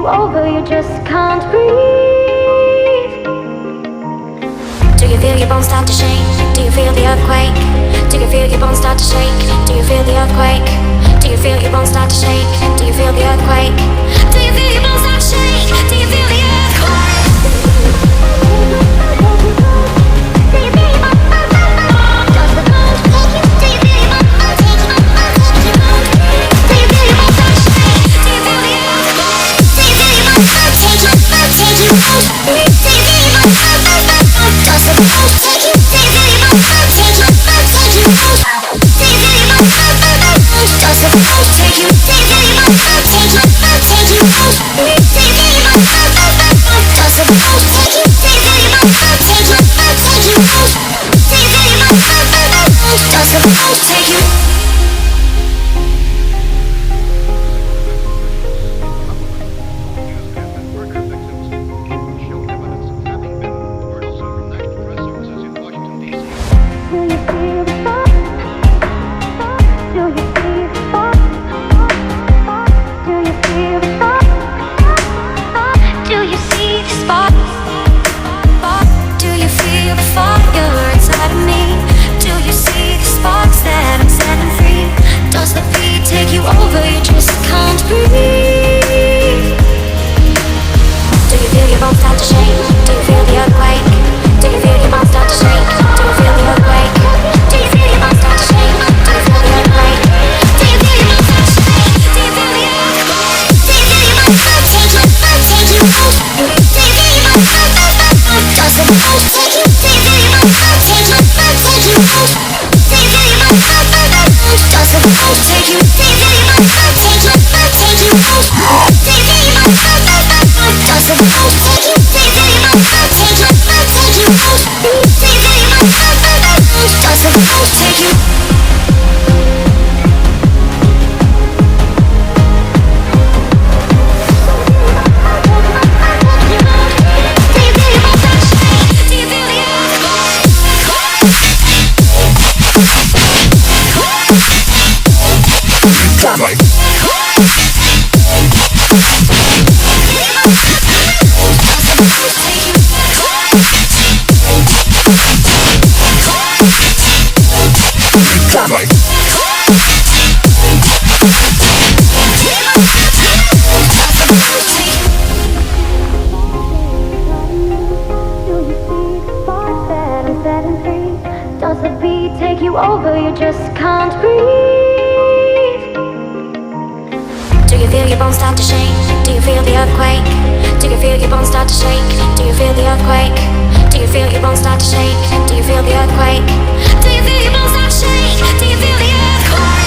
you over, you just can't breathe. Do you feel your bones start to shake? Do you feel the earthquake? Do you feel your bones start to shake? Do you feel the earthquake? Do you feel your bones start to shake? Do you feel the earthquake? Do you feel your bones start to shake? Do you feel the earthquake? Over, you just can't breathe. Do you feel your bones start to shake? Do you feel the earthquake? Do you feel your bones start to shake? Do you feel the earthquake? Do you feel your bones start to shake? Do you feel the earthquake? Do you feel your bones start to shake? Do you feel the earthquake?